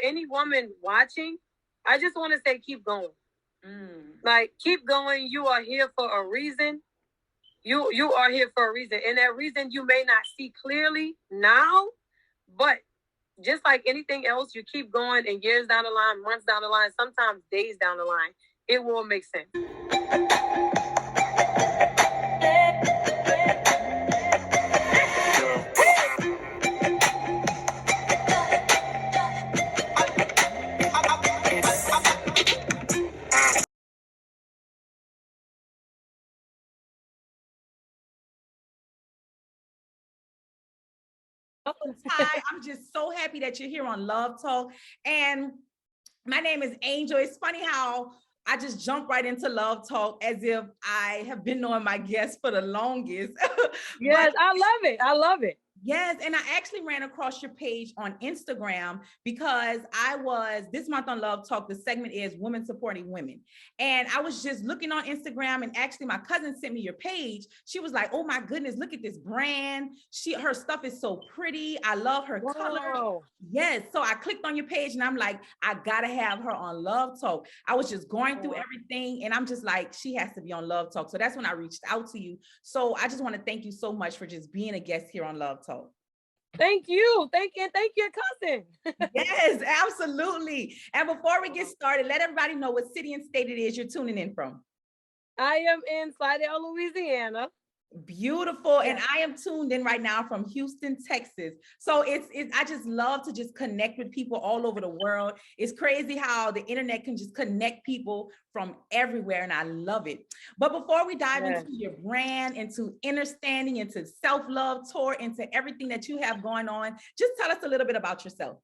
any woman watching, I just want to say, keep going. Like, keep going. You are here for a reason. You are here for a reason. And that reason you may not see clearly now, but just like anything else, you keep going, and years down the line, months down the line, sometimes days down the line, it will make sense. Hi, I'm just so happy that you're here on Love Talk. And my name is Angel. It's funny how I just jump right into Love Talk as if I have been knowing my guests for the longest. Yes, I love it. I love it. Yes, and I actually ran across your page on Instagram because this month on Love Talk, the segment is Women Supporting Women. And I was just looking on Instagram, and actually my cousin sent me your page. She was like, oh my goodness, look at this brand. Her stuff is so pretty. I love her color. Yes, so I clicked on your page and I'm like, I gotta have her on Love Talk. I was just going through everything and I'm just like, she has to be on Love Talk. So that's when I reached out to you. So I just want to thank you so much for just being a guest here on Love Talk. Thank you. Thank you, cousin. Yes, absolutely. And before we get started, let everybody know what city and state it is you're tuning in from. I am in Slidell, Louisiana. Beautiful. And I am tuned in right now from Houston, Texas. So I just love to just connect with people all over the world. It's crazy how the internet can just connect people from everywhere, and I love it. But before we dive into your brand, into understanding, into self-love tour, into everything that you have going on, just tell us a little bit about yourself.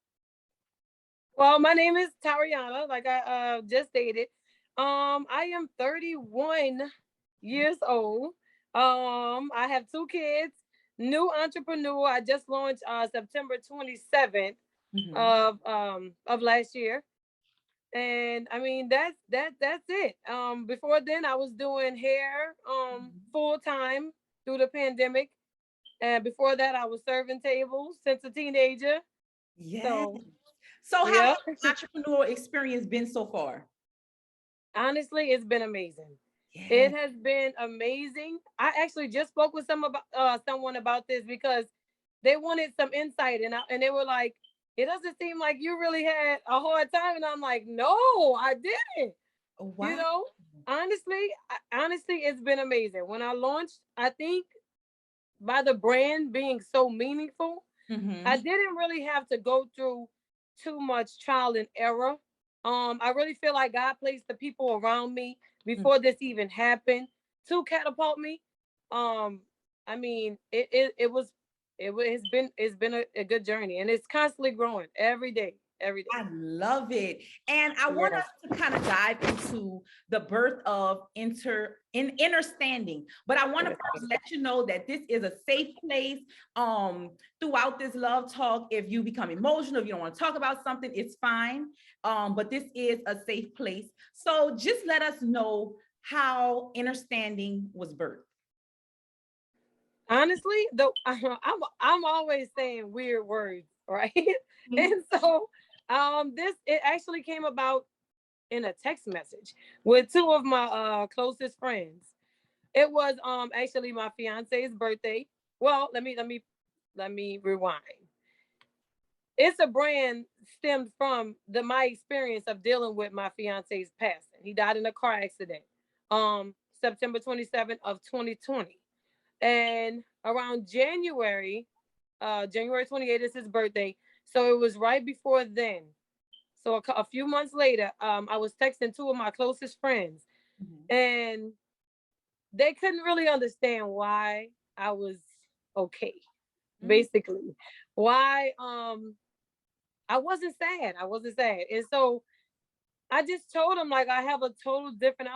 Well, my name is Tyriana, like I just stated. I am 31 years old. I have 2 kids, new entrepreneur. I just launched September 27th of last year. And I mean, that's it. Before then I was doing hair full time through the pandemic. And before that I was serving tables since a teenager. Yeah. So how has the entrepreneurial experience been so far? Honestly, it's been amazing. It has been amazing. I actually just spoke with someone about this because they wanted some insight, and they were like, it doesn't seem like you really had a hard time. And I'm like, no, I didn't. Oh, wow. You know, honestly, it's been amazing. When I launched, I think by the brand being so meaningful, I didn't really have to go through too much trial and error. I really feel like God placed the people around me before this even happened to catapult me. I mean, it's been a good journey, and it's constantly growing every day. I love it. And I want us to kind of dive into the birth of understanding. But I want to first let you know that this is a safe place. Throughout this Love Talk, if you become emotional, if you don't want to talk about something, it's fine. But this is a safe place. So just let us know how understanding was birthed. Honestly, though, I'm always saying weird words, right? And so it actually came about in a text message with 2 of my closest friends. It was actually my fiance's birthday. Well, let me rewind. It's a brand stemmed from my experience of dealing with my fiance's passing. He died in a car accident September 27th of 2020. And around January 28th is his birthday. So it was right before then. So a few months later, I was texting 2 of my closest friends, and they couldn't really understand why I was okay. Basically, why I wasn't sad. And so I just told them, like, I have a total different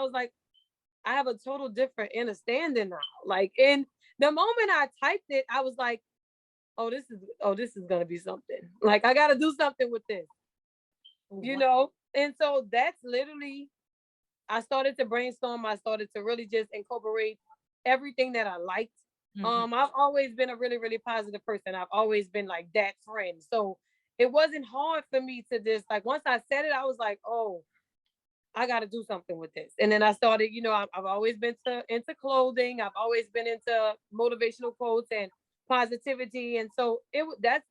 understanding now. Like, in the moment I typed it, I was like, oh, this is gonna be something. Like, I gotta do something with this. You know? And so that's literally, I started to brainstorm. I started to really just incorporate everything that I liked. I've always been a really, really positive person. I've always been like that friend. So it wasn't hard for me to just like, once I said it, I was like, oh, I got to do something with this. And then I started, I've always been into clothing. I've always been into motivational quotes and positivity. And so that's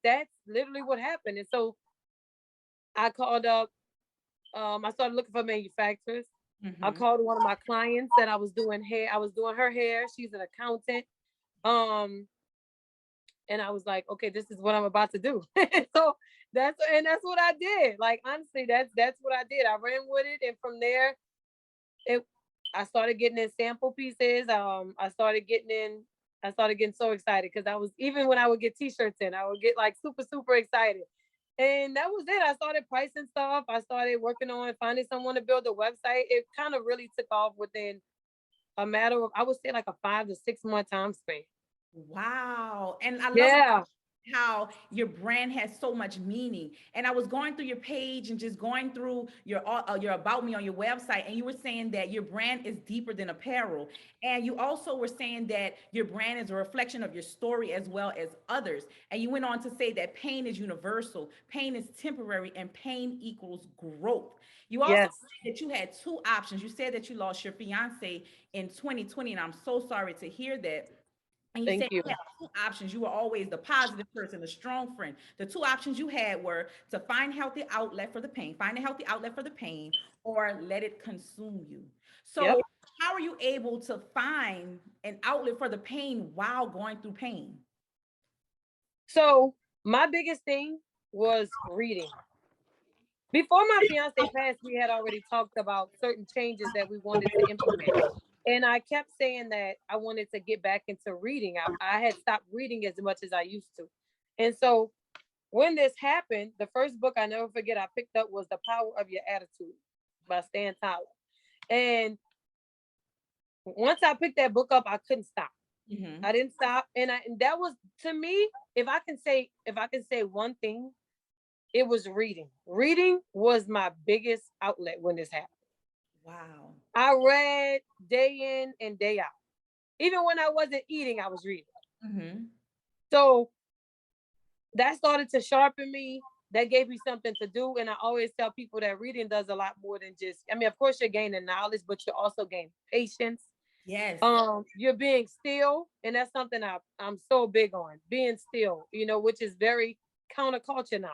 literally what happened. And so I called up, I started looking for manufacturers. I called one of my clients that I was doing hair. I was doing her hair. She's an accountant. And I was like, okay, this is what I'm about to do. So that's what I did. Like, honestly, that's what I did. I ran with it. And from there, I started getting in sample pieces. I started getting so excited because even when I would get t-shirts in, I would get like super, super excited. And that was it. I started pricing stuff. I started working on finding someone to build a website. It kind of really took off within a matter of, I would say, like a 5 to 6 month time span. Wow. And I love Yeah. how your brand has so much meaning. And I was going through your page and just going through your about me on your website, and you were saying that your brand is deeper than apparel. And you also were saying that your brand is a reflection of your story as well as others. And you went on to say that pain is universal, pain is temporary, and pain equals growth. You also Yes. said that you had two options. You said that you lost your fiance in 2020, and I'm so sorry to hear that. And you Thank said you. you had two options. You were always the positive person, the strong friend. The two options you had were to find healthy outlet for the pain, find a healthy outlet for the pain, or let it consume you. Yep. So how are you able to find an outlet for the pain while going through pain? So my biggest thing was reading. Before my fiance passed, we had already talked about certain changes that we wanted to implement. And I kept saying that I wanted to get back into reading. I had stopped reading as much as I used to. And so when this happened, the first book I never forget I picked up was The Power of Your Attitude by Stan Tyler. And once I picked that book up, I couldn't stop. I didn't stop. And that was, to me, if I can say one thing, it was reading. Reading was my biggest outlet when this happened. Wow. I read day in and day out. Even when I wasn't eating, I was reading. So that started to sharpen me. That gave me something to do. And I always tell people that reading does a lot more than just, I mean, of course you're gaining knowledge, but you're also gaining patience. Yes. You're being still. And that's something I'm so big on, being still, which is very counterculture now.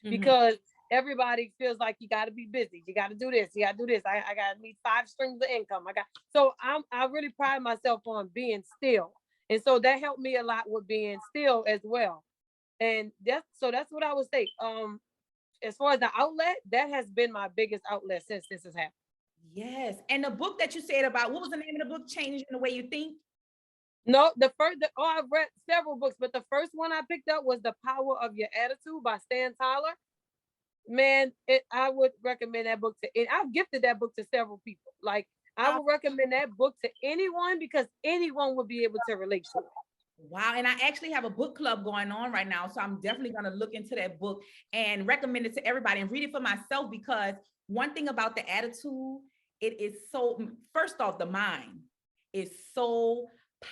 Because everybody feels like you got to be busy. You got to do this. You got to do this. I got to meet 5 streams of income. I really pride myself on being still. And so that helped me a lot with being still as well. And that's what I would say. As far as the outlet, that has been my biggest outlet since this has happened. Yes. And the book that you said about, what was the name of the book? Changing the Way You Think? No, I've read several books, but the first one I picked up was The Power of Your Attitude by Stan Tyler. Man, I would recommend that book and I've gifted that book to several people. Like, I would recommend that book to anyone because anyone would be able to relate to it. Wow. And I actually have a book club going on right now. So I'm definitely going to look into that book and recommend it to everybody and read it for myself, because one thing about the attitude, it is so, first off, the mind is so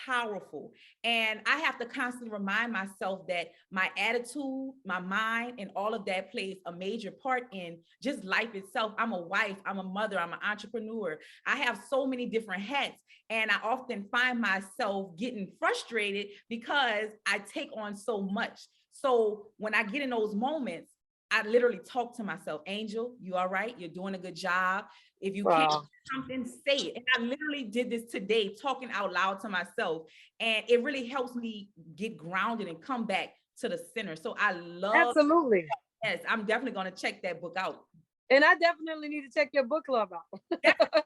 powerful. And I have to constantly remind myself that my attitude, my mind, and all of that plays a major part in just life itself. I'm a wife, I'm a mother, I'm an entrepreneur. I have so many different hats. And I often find myself getting frustrated because I take on so much. So when I get in those moments, I literally talk to myself, Angel, you all right? You're doing a good job. If you can't do something, say it. And I literally did this today, talking out loud to myself. And it really helps me get grounded and come back to the center. So I love. Absolutely. Yes, I'm definitely going to check that book out. And I definitely need to check your book club out. I'm gonna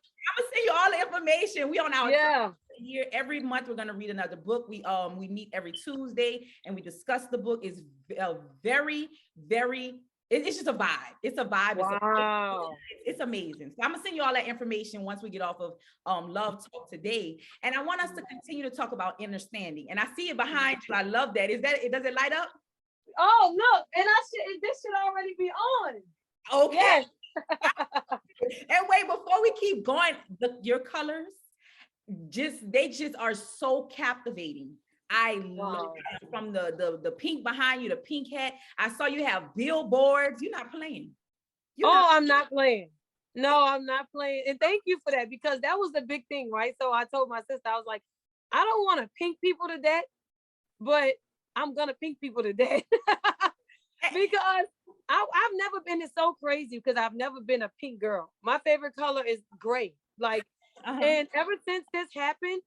send you all the information. We on our year. Every month we're gonna read another book. We meet every Tuesday and we discuss the book. It's very, very. It's just a vibe. It's a vibe. Wow. It's amazing. So I'm gonna send you all that information once we get off of Love Talk today. And I want us to continue to talk about understanding. And I see it behind you. I love that. Does it light up? Oh, look, and this should already be on. Okay. Yes. And wait, before we keep going, your colors, they just are so captivating. I love Wow. it. From the pink behind you, the pink hat. I saw you have billboards. You're not playing. You're not. Oh, I'm not playing. No, I'm not playing. And thank you for that, because that was the big thing, right? So I told my sister, I was like, I don't want to pink people to death, but I'm gonna pink people to death. Because I've never been, it's so crazy because I've never been a pink girl. My favorite color is gray. Like, Uh-huh. and ever since this happened,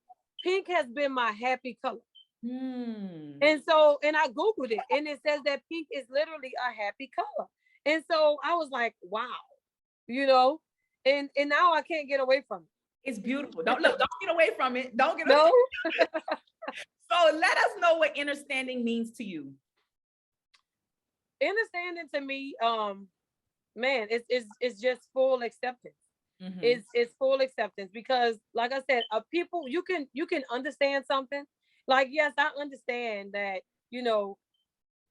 pink has been my happy color. Hmm. And so, and I Googled it and it says that pink is literally a happy color. And so I was like, wow, you know, and now I can't get away from It's beautiful. Don't look, don't get away from it. Don't get it. No, so let us know what understanding means to you. understanding to me, man, it's just full acceptance. Mm-hmm. It's full acceptance because, like I said, people, you can understand something. Like, yes, I understand that, you know,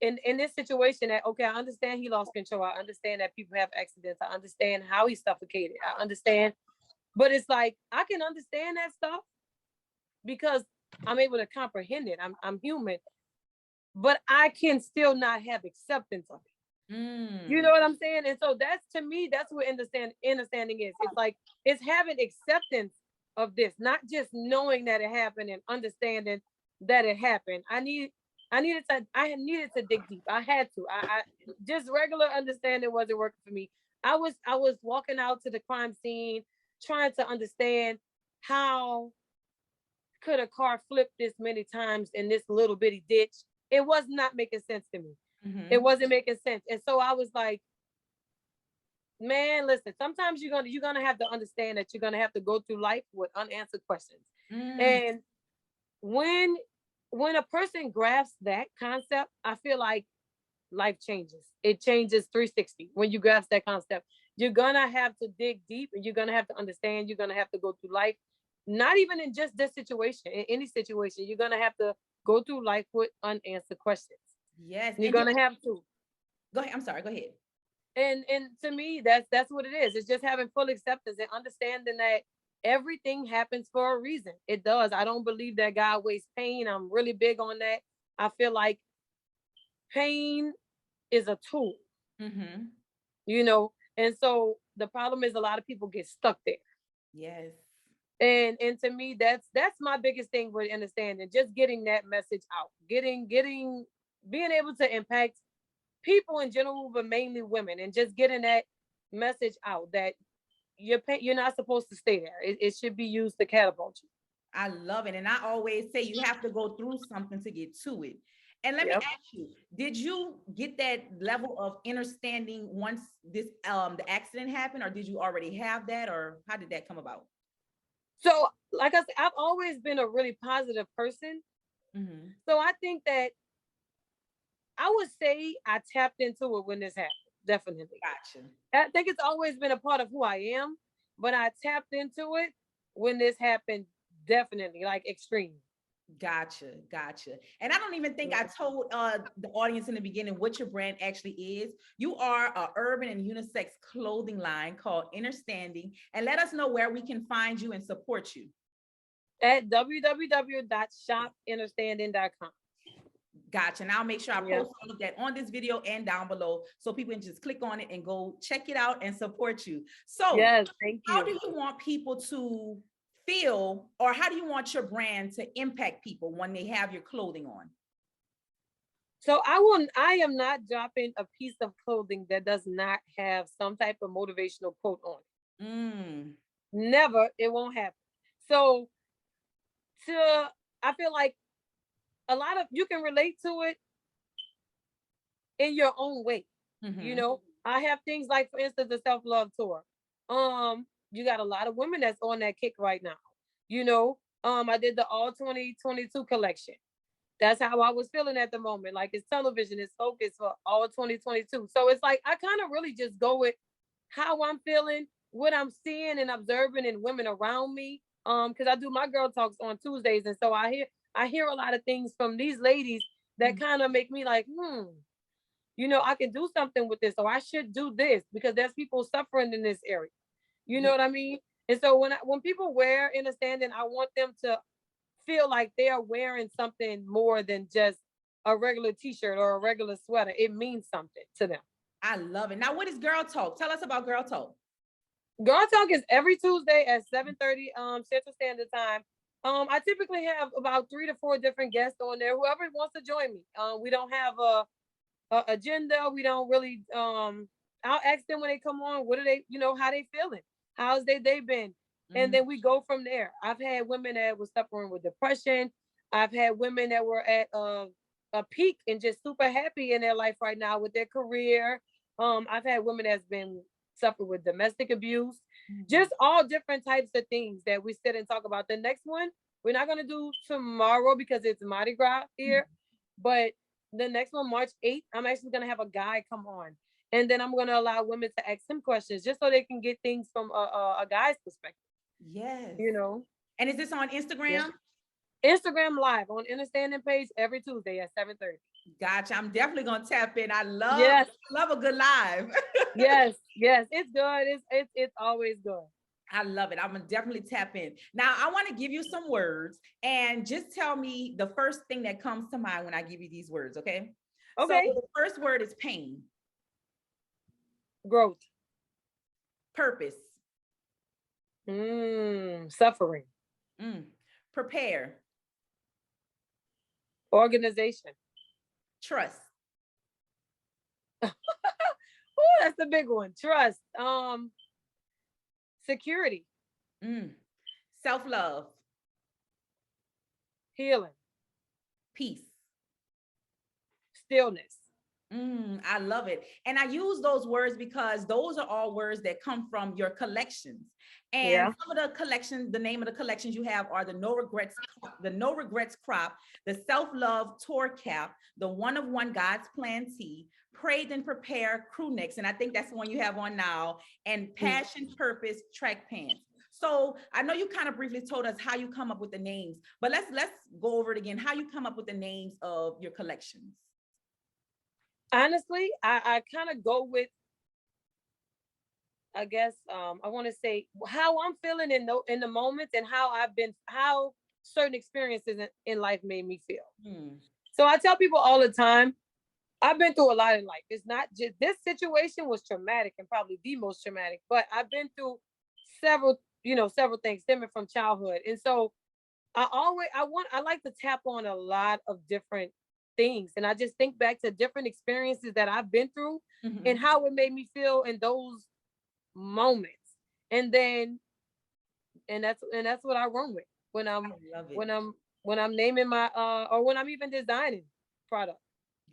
in this situation, that okay, I understand he lost control. I understand that people have accidents. I understand how he suffocated. I understand, but it's like I can understand that stuff because I'm able to comprehend it. I'm human, but I can still not have acceptance of it. You Mm. know what I'm saying? And so that's, to me, that's what understanding is. It's like it's having acceptance of this, not just knowing that it happened and understanding that it happened. I needed to dig deep. I had to. I just regular understanding wasn't working for me. I was walking out to the crime scene trying to understand how could a car flip this many times in this little bitty ditch. It was not making sense to me. It Mm-hmm. wasn't making sense. And so I was like, man, listen, sometimes you're gonna have to understand that you're gonna have to go through life with unanswered questions. Mm. And when when a person grasps that concept, I feel like life changes. It changes 360 when you grasp that concept. You're gonna have to dig deep and you're gonna have to understand, you're gonna have to go through life, not even in just this situation, in any situation, you're gonna have to go through life with unanswered questions. Yes. You're And you gonna have to. go ahead. I'm sorry. Go ahead. And to me, that's what it is. It's just having full acceptance and understanding that everything happens for a reason. It does. I don't believe that God wastes pain. I'm really big on that. I feel like pain is a tool, Mm-hmm. you know. And so the problem is a lot of people get stuck there. Yes. And to me, that's my biggest thing with understanding, just getting that message out, getting being able to impact people in general, but mainly women, and just getting that message out that you're not supposed to stay there. It should be used to catapult you. I love it. And I always say you have to go through something to get to it. And let me Yep. ask you, did you get that level of understanding once this the accident happened, or did you already have that, or how did that come about? So, like I said, I've always been a really positive person. Mm-hmm. So I think that I would say I tapped into it when this happened. Definitely. Gotcha. I think it's always been a part of who I am, but I tapped into it when this happened. Definitely, like extreme. Gotcha, gotcha. And I don't even think I told the audience in the beginning what your brand actually is. You are a urban and unisex clothing line called Understanding. And let us know where we can find you and support you. At www.shopinnerstanding.com. Gotcha. And I'll make sure I Yeah. post all of that on this video and down below so people can just click on it and go check it out and support you. So, Yes. Thank how you. do you want people to feel, or how do you want your brand to impact people when they have your clothing on? So I am not dropping a piece of clothing that does not have some type of motivational quote on it. Mm, Never, it won't happen. So to I feel like a lot of you can relate to it in your own way. You mm-hmm. know, I have things like, for instance, the self-love tour. You got a lot of women that's on that kick right now. You know, I did the all 2022 collection. That's how I was feeling at the moment. Like, it's television, it's focused for all 2022. So it's like I kind of really just go with how I'm feeling, what I'm seeing and observing in women around me. Because I do my girl talks on Tuesdays, and so I hear a lot of things from these ladies that kind of make me like, I can do something with this, or I should do this because there's people suffering in this area. You know Yeah. what I mean? And so when people wear understanding, I want them to feel like they are wearing something more than just a regular t-shirt or a regular sweater. It means something to them. I love it. Now, what is Girl Talk? Tell us about Girl Talk. Girl Talk is every Tuesday at 7:30 Central Standard Time. I typically have about 3 to 4 different guests on there. Whoever wants to join me. We don't have a agenda. We don't really. I'll ask them when they come on. What are they? How they feeling? How's their day been? And then we go from there. I've had women that were suffering with depression. I've had women that were at a peak and just super happy in their life right now with their career. I've had women that's been suffer with domestic abuse, just all different types of things that we sit and talk about. The next one we're not gonna do tomorrow because it's Mardi Gras here, but the next one, March 8th, I'm actually gonna have a guy come on, and then I'm gonna allow women to ask him questions just so they can get things from a guy's perspective. Yes. And is this on Instagram? Instagram Live on Understanding page every Tuesday at 7:30. Gotcha. I'm definitely gonna tap in. I love a good live. yes, it's good. It's always good. I love it. I'm gonna definitely tap in. Now, I want to give you some words and just tell me the first thing that comes to mind when I give you these words, okay? Okay. So the first word is pain. Growth. Purpose. Suffering. Prepare. Organization. Trust. Oh, that's the big one. Trust. Security. Self-love. Healing. Peace. Stillness. I love it. And I use those words because those are all words that come from your collections. And some of the collections, the name of the collections you have are the No Regrets Crop, the Self-Love Tour Cap, the One of One God's Plan Tee, Pray Then Prepare crew necks, and I think that's the one you have on now, and Passion Purpose track pants. So I know you kind of briefly told us how you come up with the names, but let's go over it again. How you come up with the names of your collections? Honestly, I kind of go with, I guess, I want to say how I'm feeling in the moments and how certain experiences in life made me feel. So I tell people all the time, I've been through a lot in life. It's not just, this situation was traumatic and probably the most traumatic, but I've been through several things stemming from childhood. And so I like to tap on a lot of different things. And I just think back to different experiences that I've been through and how it made me feel in those moments. And that's what I run with when I'm naming my or when I'm even designing product.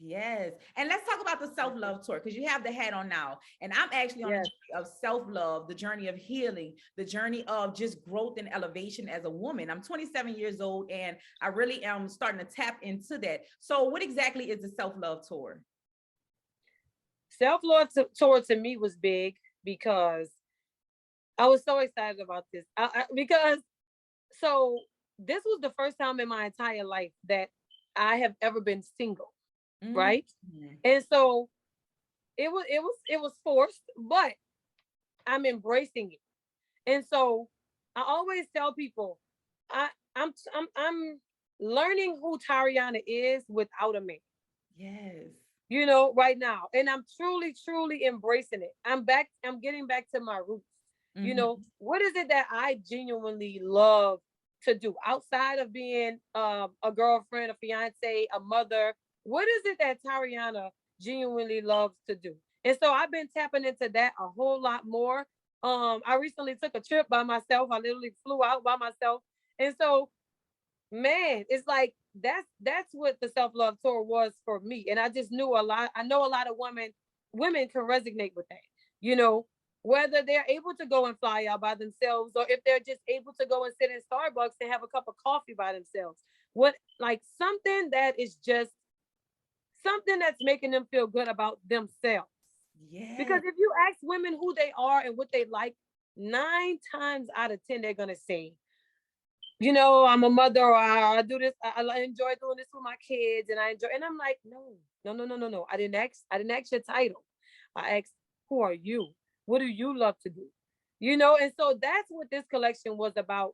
Yes. And let's talk about the self-love tour, because you have the hat on now. And I'm actually on the journey of self-love, the journey of healing, the journey of just growth and elevation as a woman. I'm 27 years old and I really am starting to tap into that. So what exactly is the self-love tour? Self-love tour to me was big because I was so excited about this. Because this was the first time in my entire life that I have ever been single. Right. And so it was forced, but I'm embracing it. And so I always tell people I'm learning who Tyriana is without a man. Yes. Right now. And I'm truly, truly embracing it. I'm getting back to my roots. What is it that I genuinely love to do outside of being a girlfriend, a fiance, a mother? What is it that Tyriana genuinely loves to do? And so I've been tapping into that a whole lot more. I recently took a trip by myself. I literally flew out by myself. And so, man, it's like that's what the self-love tour was for me. And I just knew a lot. I know a lot of women can resonate with that. Whether they're able to go and fly out by themselves or if they're just able to go and sit in Starbucks and have a cup of coffee by themselves. Something that is just something that's making them feel good about themselves. Yeah. Because if you ask women who they are and what they like, 9 times out of 10, they're going to say, I'm a mother, or I do this. I enjoy doing this with my kids and and I'm like, no. I didn't ask your title. I asked, who are you? What do you love to do? And so that's what this collection was about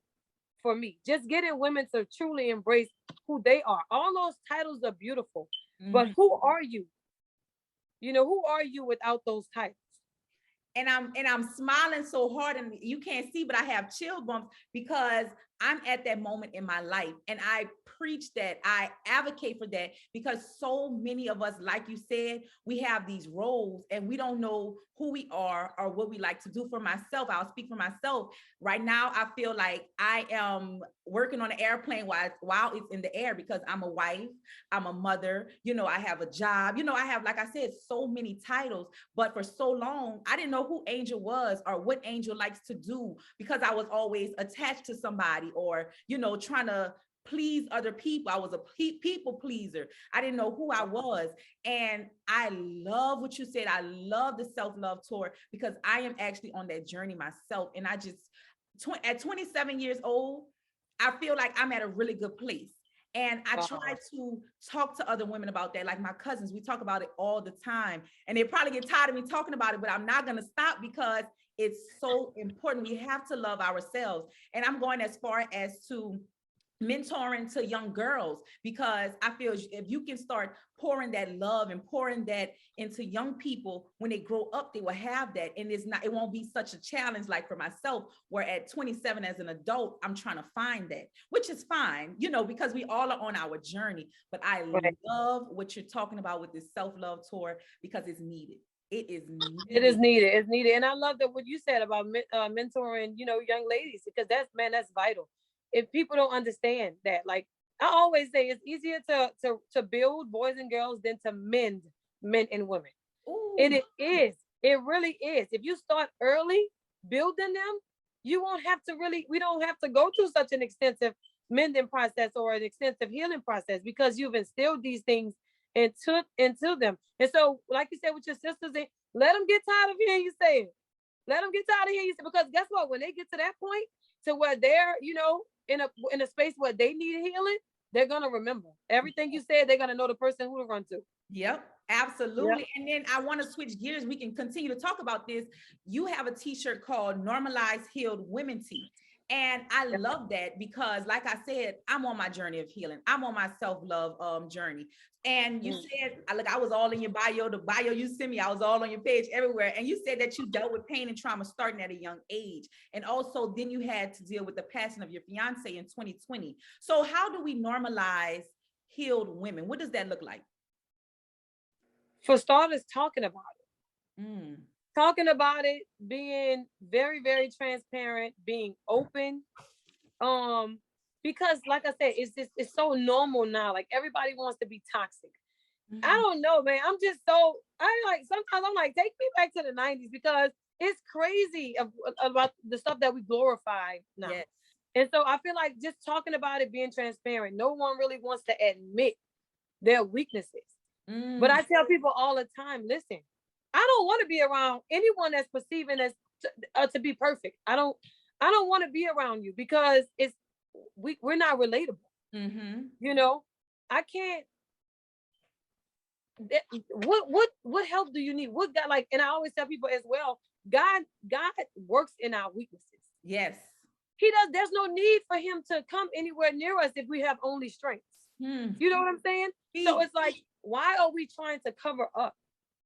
for me. Just getting women to truly embrace who they are. All those titles are beautiful, but Mhm. who are you? You know, who are you without those titles? And I'm smiling so hard, and you can't see, but I have chill bumps because I'm at that moment in my life, and I preach that, I advocate for that, because so many of us, like you said, we have these roles and we don't know who we are or what we like to do. For myself, I'll speak for myself. Right now, I feel like I am working on an airplane while it's in the air, because I'm a wife, I'm a mother, I have a job, I have, like I said, so many titles. But for so long, I didn't know who Angel was or what Angel likes to do, because I was always attached to somebody, or, trying to please other people. I was a people pleaser. I didn't know who I was. And I love what you said. I love the self-love tour, because I am actually on that journey myself. And I just, at 27 years old, I feel like I'm at a really good place. And I try to talk to other women about that. Like my cousins, we talk about it all the time. And they probably get tired of me talking about it, but I'm not going to stop, because it's so important. We have to love ourselves. And I'm going as far as to mentoring to young girls, because I feel if you can start pouring that love and pouring that into young people, when they grow up, they will have that. And it won't be such a challenge like for myself, where at 27 as an adult, I'm trying to find that, which is fine, because we all are on our journey. But I love what you're talking about with this self-love tour, because it's needed. It is needed. It is needed. It's needed. And I love that what you said about mentoring, young ladies, because that's vital. If people don't understand that, like I always say, it's easier to build boys and girls than to mend men and women. Ooh. And it is. It really is. If you start early building them, you won't have to we don't have to go through such an extensive mending process or an extensive healing process, because you've instilled these things into them. And so, like you said with your sisters, let them get tired of hearing you say it. Let them get tired of hearing you say, because guess what? When they get to that point to where they're, in a space where they need healing, they're gonna remember everything you said. They're gonna know the person who to run to. Yep, absolutely. Yep. And then I want to switch gears. We can continue to talk about this. You have a t-shirt called Normalize Healed Women Tea. And I love that, because like I said, I'm on my journey of healing. I'm on my self-love journey. And you said, I was all in your bio, the bio you sent me, I was all on your page everywhere. And you said that you dealt with pain and trauma starting at a young age. And also then you had to deal with the passing of your fiance in 2020. So how do we normalize healed women? What does that look like? For starters, talking about it. Talking about it, being very, very transparent, being open. Because like I said, it's so normal now. Like everybody wants to be toxic. I don't know, man. Sometimes I'm like, take me back to the 90s, because it's crazy about the stuff that we glorify now. Yes. And so I feel like just talking about it, being transparent, no one really wants to admit their weaknesses. But I tell people all the time, listen, I don't want to be around anyone that's perceiving as to be perfect. I don't want to be around you, because we're not relatable. I can't. What help do you need? What God, like, and I always tell people as well, God works in our weaknesses. Yes. He does. There's no need for him to come anywhere near us if we have only strengths. You know what I'm saying? So it's like, why are we trying to cover up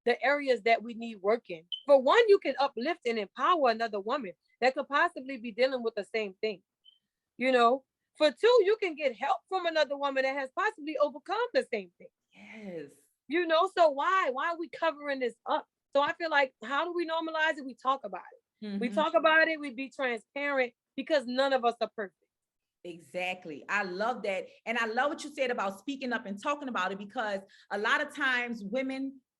the areas that we need work in? For one, you can uplift and empower another woman that could possibly be dealing with the same thing. For two, you can get help from another woman that has possibly overcome the same thing. Yes. So why are we covering this up? So I feel like, how do we normalize it? We talk about it. We talk about it. We be transparent, because none of us are perfect. Exactly. I love that. And I love what you said about speaking up and talking about it, because a lot of times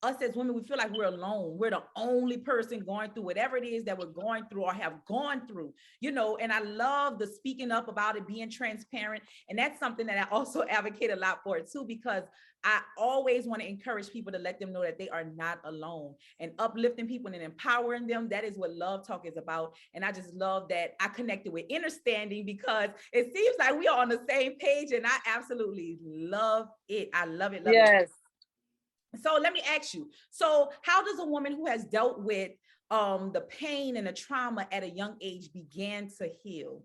us as women, we feel like we're alone. We're the only person going through whatever it is that we're going through or have gone through, and I love the speaking up about it, being transparent. And that's something that I also advocate a lot for too, because I always want to encourage people to let them know that they are not alone, and uplifting people and empowering them. That is what Love Talk is about. And I just love that I connected with Understanding, because it seems like we are on the same page, and I absolutely love it. I love it. Love it. So let me ask you, so how does a woman who has dealt with the pain and the trauma at a young age begin to heal?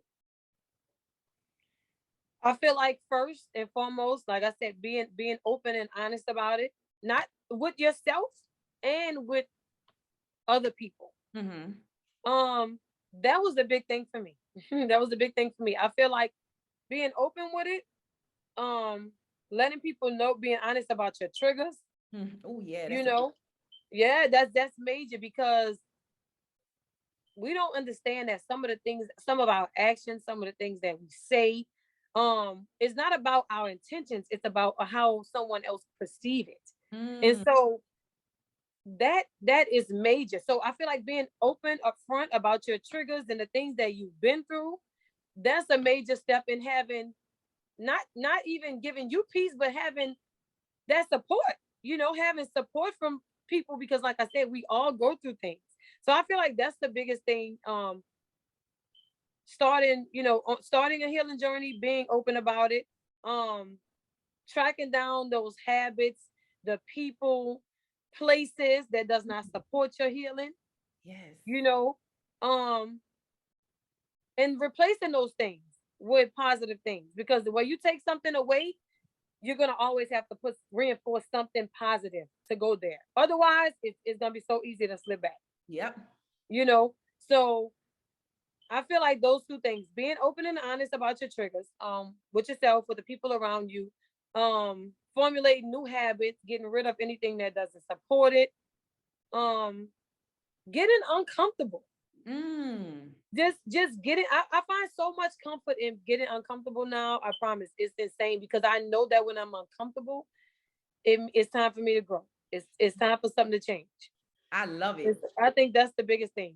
I feel like first and foremost, like I said, being open and honest about it, not with yourself and with other people. Mm-hmm. Um, that was the big thing for me. That was the big thing for me. I feel like being open with it, um, letting people know, being honest about your triggers, Mm-hmm. Oh yeah, you that's a big. know, yeah, that's major because we don't understand that some of the things, some of our actions, some of the things that we say, it's not about our intentions, it's about how someone else perceive it. And Mm, so that is major. So I feel like being open upfront about your triggers and the things that you've been through, that's a major step in having, not even giving you peace, but having that support, having support from people, because like I said, we all go through things. So I feel like that's the biggest thing. Starting a healing journey, being open about it, um tracking down those habits, the people, places that does not support your healing, yes. you know um and replacing those things with positive things, because when you take something away, you're going to always have to reinforce something positive to go there. Otherwise it's going to be so easy to slip back, Yep. you know so I feel like those two things, being open and honest about your triggers, with yourself, with the people around you, formulating new habits, getting rid of anything that doesn't support it, um, getting uncomfortable. Mm. Just getting I find so much comfort in getting uncomfortable now. I promise. It's insane because I know that when I'm uncomfortable, it's time for me to grow. It's time for something to change. I love it. I think that's the biggest thing.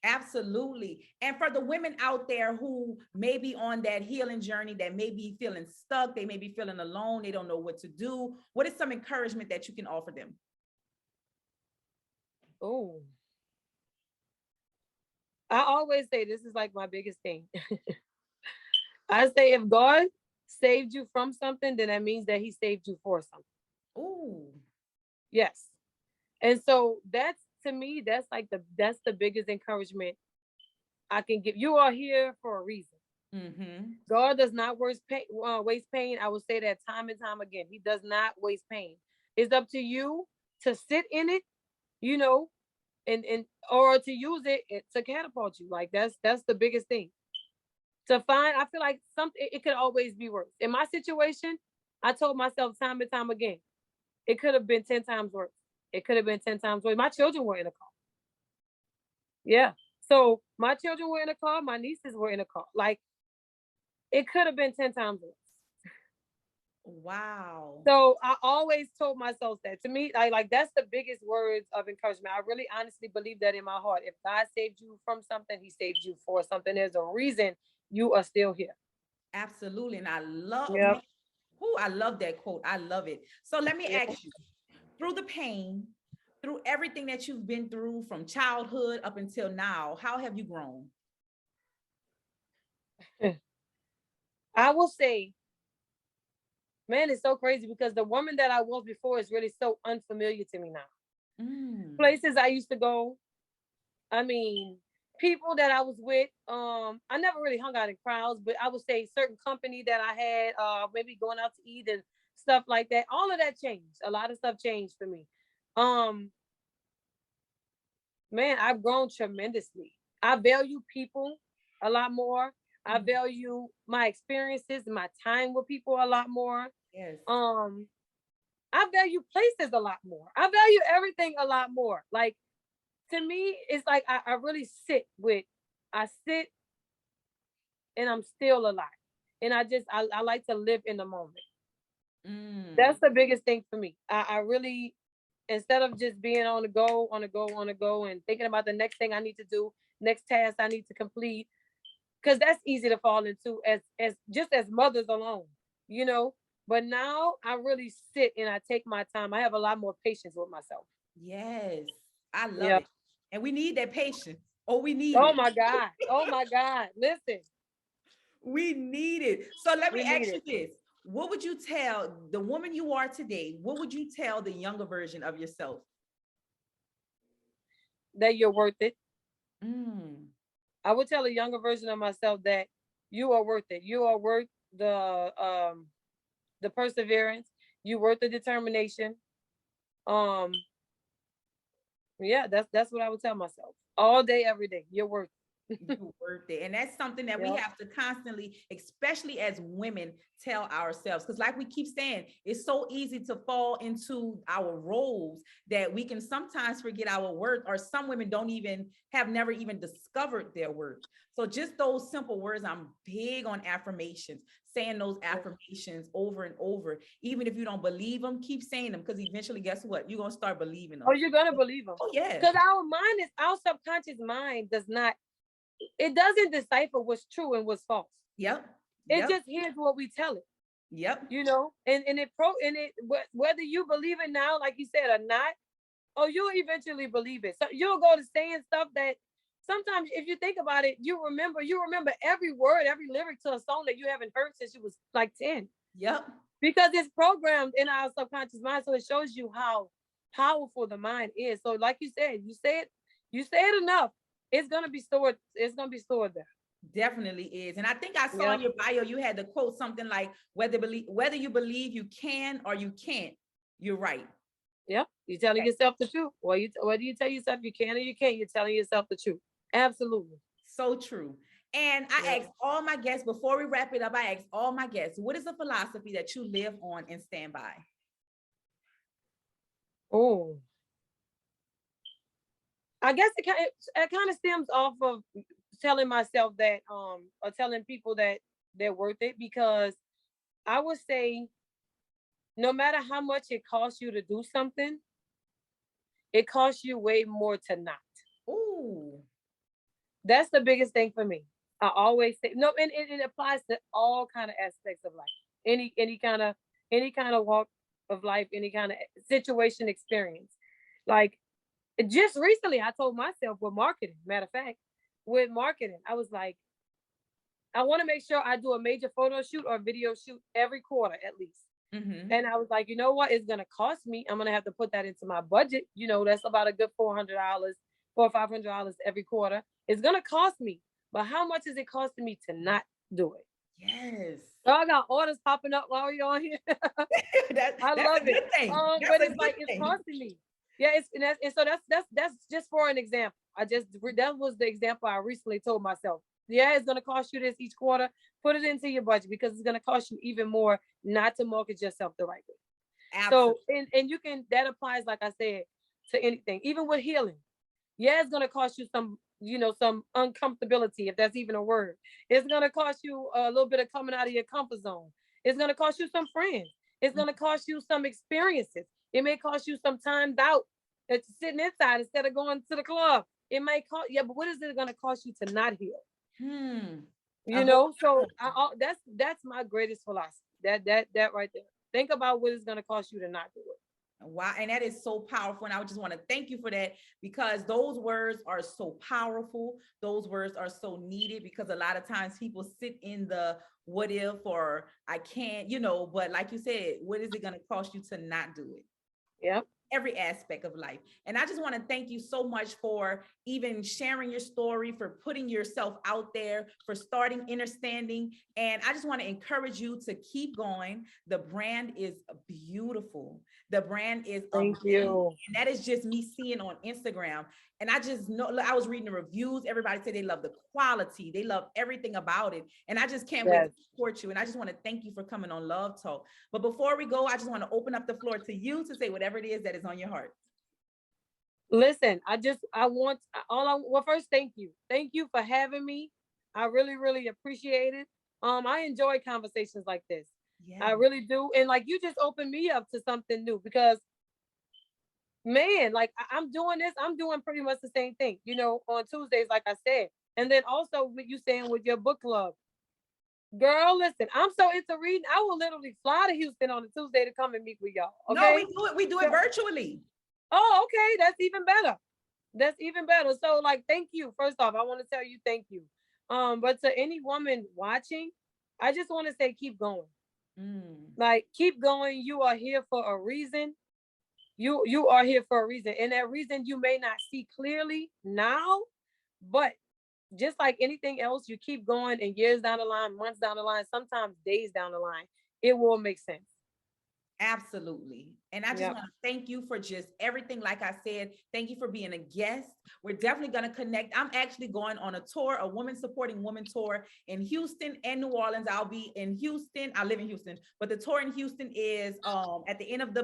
Absolutely. And for the women out there who may be on that healing journey, that may be feeling stuck, they may be feeling alone, they don't know what to do, what is some encouragement that you can offer them? Oh, I always say this is like my biggest thing. I say if God saved you from something, then that means that He saved you for something. Oh, Yes. And so that's, to me, that's the biggest encouragement I can give. You are here for a reason. mm-hmm. God does not waste pain. I will say that time and time again. He does not waste pain. It's up to you to sit in it, you know, and or to use it to catapult you. Like that's the biggest thing. To find, I feel like something, it could always be worse. In my situation, I told myself time and time again, it could have been 10 times worse. It could have been 10 times worse. My children were in a car. Yeah. So my children were in a car, my nieces were in a car. Like it could have been 10 times worse. Wow. So I always told myself that. To me, like that's the biggest words of encouragement. I really honestly believe that in my heart. If God saved you from something, He saved you for something. There's a reason you are still here. Absolutely. And I love, Yeah. man, who I love that quote. I love it. So let me Yeah. ask you, through the pain, through everything that you've been through from childhood up until now, how have you grown? I will say, man, it's so crazy because the woman that I was before is really so unfamiliar to me now. Mm, Places I used to go, I mean, people that I was with, I never really hung out in crowds, but I would say certain company that I had, maybe going out to eat and stuff like that. All of that changed. A lot of stuff changed for me. Um, man, I've grown tremendously. I value people a lot more. I mm, value my experiences, my time with people a lot more. yes. Um, I value places a lot more. I value everything a lot more. Like to me, it's like I really I sit and I'm still alive. And I like to live in the moment. Mm, That's the biggest thing for me. I really, instead of just being on the go, on the go, on the go, and thinking about the next thing I need to do, next task I need to complete, because that's easy to fall into as just as mothers alone, you know. But now I really sit and I take my time. I have a lot more patience with myself. yes. I love Yep. it. And we need that patience. Oh, we need Oh it. my God. Oh my God. Listen, We need it. So let me we need ask you it. this. What would you tell the woman you are today? What would you tell the younger version of yourself? That you're worth it. Mm, I would tell a younger version of myself that you are worth it. You are worth the perseverance, you worth the determination. Um, yeah, that's what I would tell myself all day, every day. You're worth You worth it. And that's something that it. we Yep. have to constantly, especially as women, tell ourselves. Because, like we keep saying, it's so easy to fall into our roles that we can sometimes forget our worth, or some women don't even have never even discovered their worth. So, just those simple words, I'm big on affirmations, saying those affirmations over and over. Even if you don't believe them, keep saying them, because eventually, guess what? You're going to start believing them. Oh, you're gonna believe them. Oh, yeah. Because our subconscious mind does not, it doesn't decipher what's true and what's false. Yep. It Yep. just hears what we tell it. Yep. And whether you believe it now, like you said, or not, oh, you'll eventually believe it. So you'll go to saying stuff that sometimes, if you think about it, you remember every word, every lyric to a song that you haven't heard since you was like 10. Yep. Because it's programmed in our subconscious mind. So it shows you how powerful the mind is. So like you said, you say it enough, it's gonna be stored. It's gonna be stored there. Definitely is. And I think I saw in Yep. your bio, you had to quote something like, whether you believe you can or you can't, you're right. Yep. You're telling yourself the truth. Whether you tell yourself you can or you can't, you're telling yourself the truth. Absolutely. So true. And I Yep. asked all my guests, before we wrap it up, I asked all my guests, what is a philosophy that you live on and stand by? Oh, I guess it kind of stems off of telling myself that or telling people that they're worth it, because I would say no matter how much it costs you to do something, it costs you way more to not. Ooh. That's the biggest thing for me. I always say no, and it applies to all kind of aspects of life. Any kind of walk of life, any kind of situation experience. Like just recently, I told myself with marketing. Matter of fact, with marketing, I was like, I want to make sure I do a major photo shoot or video shoot every quarter at least. Mm-hmm. And I was like, you know what? It's gonna cost me. I'm gonna have to put that into my budget. That's about a good $400, $500 every quarter. It's gonna cost me. But how much is it costing me to not do it? Yes. So I got orders popping up while you're on here. I That's a love it. good thing. But That's a it's good like it's thing. costing me. Yeah, and so that's just for an example. That was the example I recently told myself. Yeah, it's gonna cost you this each quarter. Put it into your budget because it's gonna cost you even more not to market yourself the right way. Absolutely. So and you can that applies, like I said, to anything, even with healing. Yeah, it's gonna cost you some uncomfortability, if that's even a word. It's gonna cost you a little bit of coming out of your comfort zone. It's gonna cost you some friends. It's gonna cost you some experiences. It may cost you some time out that's sitting inside instead of going to the club. It may cost, yeah, but what is it gonna cost you to not heal? Hmm. A You whole know, so that's my greatest philosophy. That right there. Think about what it's gonna cost you to not do it. Wow. And that is so powerful. And I would just want to thank you for that, because those words are so powerful. Those words are so needed, because a lot of times people sit in the what if, or I can't, but like you said, what is it going to cost you to not do it? Yep. Every aspect of life. And I just want to thank you so much for even sharing your story, for putting yourself out there, for starting Understanding. And I just want to encourage you to keep going. The brand is beautiful. The brand is Thank amazing. you. And that is just me seeing on Instagram. And I just know, I was reading the reviews. Everybody said they love the quality. They love everything about it. And I just can't wait Yes. to support you. And I just want to thank you for coming on Love Talk. But before we go, I just want to open up the floor to you to say whatever it is that is on your heart. Listen, well, first, thank you. Thank you for having me. I really, really appreciate it. I enjoy conversations like this. I Yeah. really do. And like you just opened me up to something new because man, like I'm doing this, I'm doing pretty much the same thing, on Tuesdays, like I said. And then also with you saying with your book club. Girl, listen, I'm so into reading. I will literally fly to Houston on a Tuesday to come and meet with y'all. No, Okay. we do it. We do it virtually. Oh, okay. That's even better. That's even better. So, like, thank you. First off, I want to tell you thank you. But to any woman watching, I just want to say keep going. Mm. Like, keep going. You are here for a reason. You are here for a reason. And that reason you may not see clearly now, but just like anything else, you keep going, and years down the line, months down the line, sometimes days down the line, it will make sense. Absolutely. And I just Yep. want to thank you for just everything. Like I said, thank you for being a guest. We're definitely going to connect. I'm actually going on a tour, a woman supporting woman tour in Houston and New Orleans. I'll be in Houston. I live in Houston, but the tour in Houston is at the end of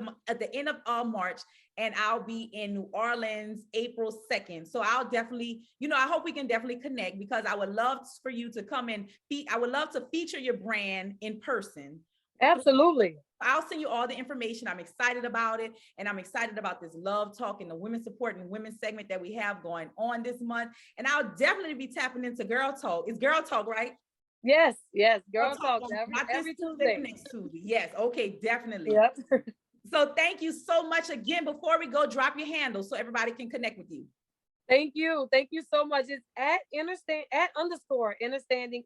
March, and I'll be in New Orleans April 2nd. So I'll definitely, I hope we can definitely connect, because I would love for you to come and I would love to feature your brand in person. Absolutely. I'll send you all the information. I'm excited about it. And I'm excited about this love talk and the women supporting women segment that we have going on this month. And I'll definitely be tapping into Girl Talk. It's Girl Talk, right? Yes. Girl Girl talk not every this Tuesday, Tuesday. next Tuesday. Yes. Okay. Definitely. Yep. So thank you so much again. Before we go, drop your handle so everybody can connect with you. Thank you. Thank you so much. It's at understanding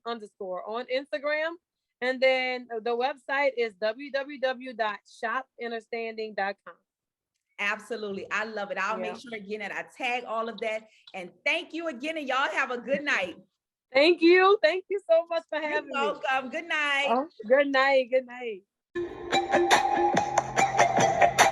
underscore on Instagram. And then the website is www.shopunderstanding.com. Absolutely. I love it. I'll make sure again that I tag all of that. And thank you again. And y'all have a good night. Thank you. Thank you so much for having me. You're welcome. Good night. Good night. Good night.